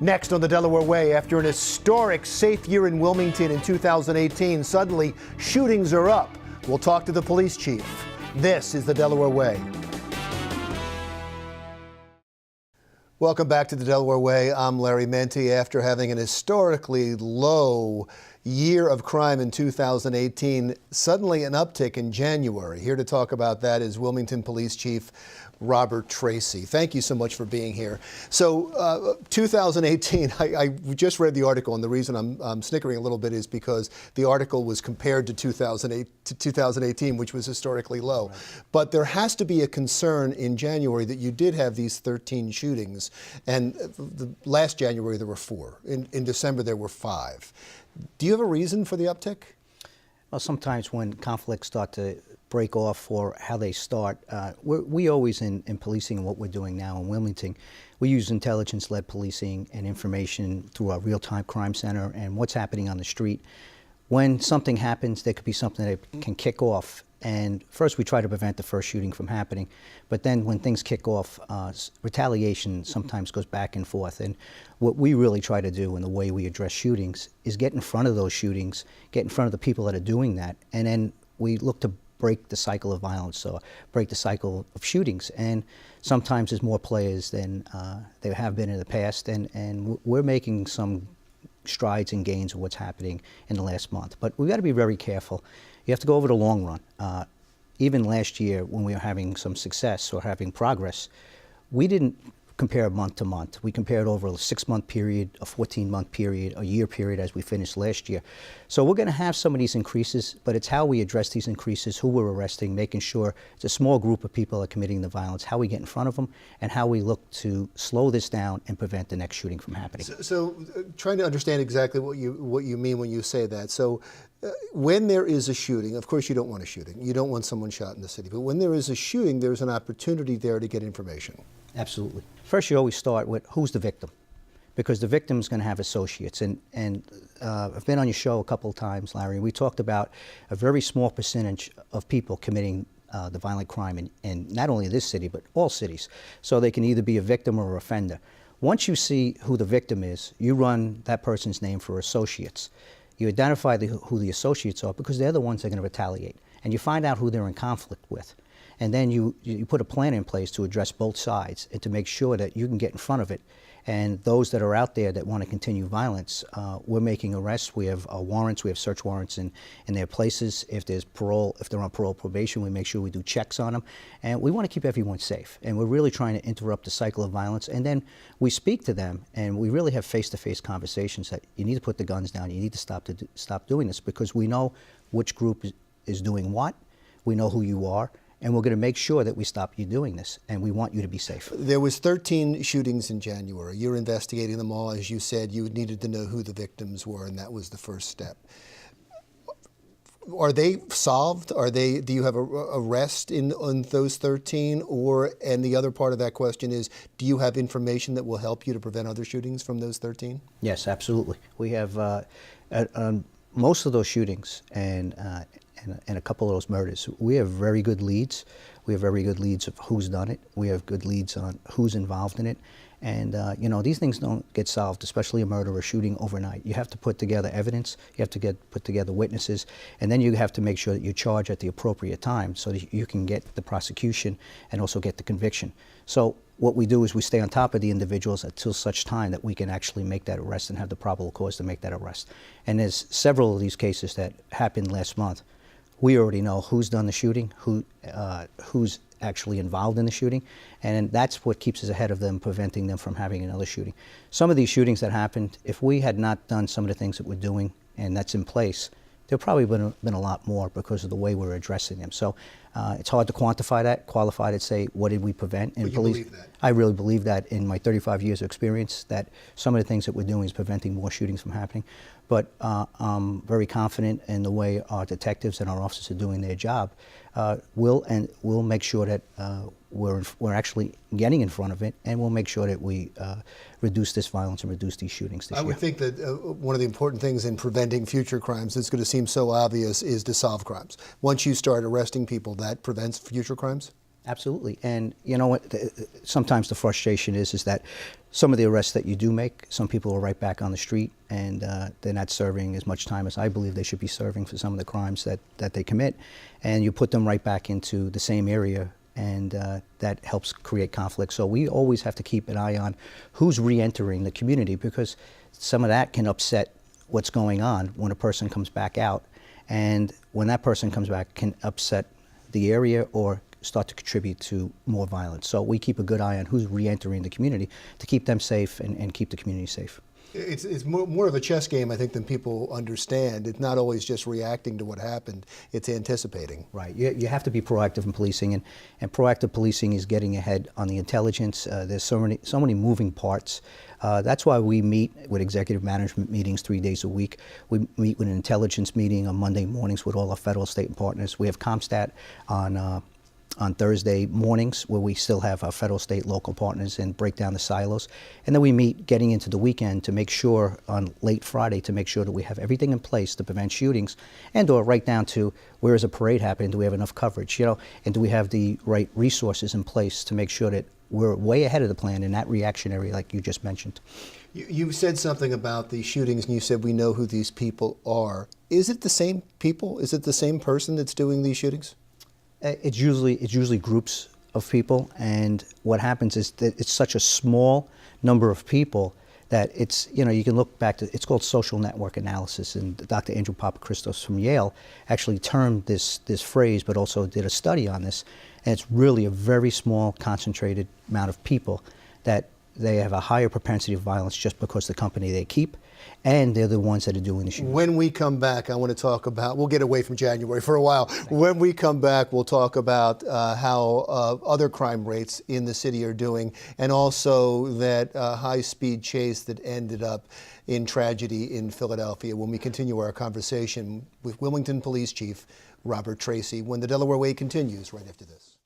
Next on the Delaware Way, after an historic safe year in Wilmington in 2018, suddenly shootings are up. We'll talk to the police chief. This is the Delaware Way. Welcome back to the Delaware Way. I'm Larry Menti. After having an historically low year of crime in 2018, suddenly an uptick in January. Here to talk about that is Wilmington Police Chief Robert Tracy. Thank you so much for being here. So 2018, I just read the article, and the reason I'm snickering a little bit is because the article was compared to 2018, which was historically low. Right. But there has to be a concern in January that you did have these 13 shootings, and last January there were 4. In December there were 5. Do you have a reason for the uptick? Well, sometimes when conflicts start to break off or how they start, we always in policing and what we're doing now in Wilmington, we use intelligence-led policing and information through our real-time crime center and what's happening on the street. When something happens, there could be something that can kick off. And first we try to prevent the first shooting from happening. But then when things kick off, retaliation sometimes goes back and forth. And what we really try to do in the way we address shootings is get in front of those shootings, get in front of the people that are doing that, and then we look to break the cycle of violence or break the cycle of shootings. And sometimes there's more players than there have been in the past. And we're making some strides and gains of what's happening in the last month. But we've got to be very careful. You have to go over the long run. Even last year when we were having some success or having progress, we didn't compare month to month. We compared over a 6-month period, a 14-month period, a year period as we finished last year. So we're going to have some of these increases, but it's how we address these increases, who we're arresting, making sure it's a small group of people that are committing the violence, how we get in front of them, and how we look to slow this down and prevent the next shooting from happening. So trying to understand exactly what you mean when you say that. So when there is a shooting, of course you don't want a shooting. You don't want someone shot in the city. But when there is a shooting, there's an opportunity there to get information. Absolutely. First, you always start with who's the victim, because the victim's going to have associates. And I've been on your show a couple of times, Larry. We talked about a very small percentage of people committing the violent crime in not only this city, but all cities. So they can either be a victim or an offender. Once you see who the victim is, you run that person's name for associates. You identify who the associates are because they're the ones that are going to retaliate. And you find out who they're in conflict with. And then you put a plan in place to address both sides and to make sure that you can get in front of it. And those that are out there that want to continue violence, we're making arrests. We have warrants. We have search warrants in their places. If there's parole, if they're on parole probation, we make sure we do checks on them. And we want to keep everyone safe. And we're really trying to interrupt the cycle of violence. And then we speak to them, and we really have face-to-face conversations that you need to put the guns down. You need to stop doing this, because we know which group is doing what. We know who you are. And we're going to make sure that we stop you doing this, and we want you to be safe. There was 13 shootings in January. You're investigating them all. As you said, you needed to know who the victims were, and that was the first step. Are they solved? Do you have a arrest on those 13? And the other part of that question is, do you have information that will help you to prevent other shootings from those 13? Yes, absolutely. We have most of those shootings and a couple of those murders, we have very good leads. We have very good leads of who's done it. We have good leads on who's involved in it. And, these things don't get solved, especially a murder or shooting, overnight. You have to put together evidence. You have to put together witnesses. And then you have to make sure that you charge at the appropriate time so that you can get the prosecution and also get the conviction. So what we do is we stay on top of the individuals until such time that we can actually make that arrest and have the probable cause to make that arrest. And there's several of these cases that happened last month. We already know who's done the shooting, who's actually involved in the shooting, and that's what keeps us ahead of them, preventing them from having another shooting. Some of these shootings that happened, if we had not done some of the things that we're doing and that's in place, there probably would have been a lot more because of the way we're addressing them. So it's hard to quantify that, qualify to say what did we prevent. But you believe that? I really believe that in my 35 years of experience, that some of the things that we're doing is preventing more shootings from happening. But I'm very confident in the way our detectives and our officers are doing their job. We'll make sure that we're actually getting in front of it, and we'll make sure that we reduce this violence and reduce these shootings this year. I would think that one of the important things in preventing future crimes that's going to seem so obvious is to solve crimes. Once you start arresting people, that prevents future crimes? Absolutely. And you know what, sometimes the frustration is that some of the arrests that you do make, some people are right back on the street, and they're not serving as much time as I believe they should be serving for some of the crimes that they commit. And you put them right back into the same area, and that helps create conflict. So we always have to keep an eye on who's re-entering the community, because some of that can upset what's going on when a person comes back out. And when that person comes back, can upset the area or start to contribute to more violence. So we keep a good eye on who's re-entering the community to keep them safe and keep the community safe. It's more of a chess game, I think, than people understand. It's not always just reacting to what happened. It's anticipating. Right. You have to be proactive in policing, and proactive policing is getting ahead on the intelligence. There's so many moving parts. That's why we meet with executive management meetings 3 days a week. We meet with an intelligence meeting on Monday mornings with all our federal, state, and partners. We have ComStat on Thursday mornings, where we still have our federal, state, local partners and break down the silos. And then we meet getting into the weekend to make sure, on late Friday, to make sure that we have everything in place to prevent shootings, and or right down to where is a parade happening, do we have enough coverage, and do we have the right resources in place to make sure that we're way ahead of the plan in that reactionary, like you just mentioned. You said something about the shootings, and you said we know who these people are. Is it the same people? Is it the same person that's doing these shootings? It's usually groups of people, and what happens is that it's such a small number of people that it's, you can look back to, it's called social network analysis, and Dr. Andrew Papachristos from Yale actually termed this phrase, but also did a study on this, and it's really a very small, concentrated amount of people that they have a higher propensity of violence just because the company they keep, and they're the ones that are doing the shooting. When we come back, I want to talk about, we'll get away from January for a while. When we come back, we'll talk about how other crime rates in the city are doing, and also that high-speed chase that ended up in tragedy in Philadelphia, when we continue our conversation with Wilmington Police Chief Robert Tracy, when the Delaware Way continues right after this.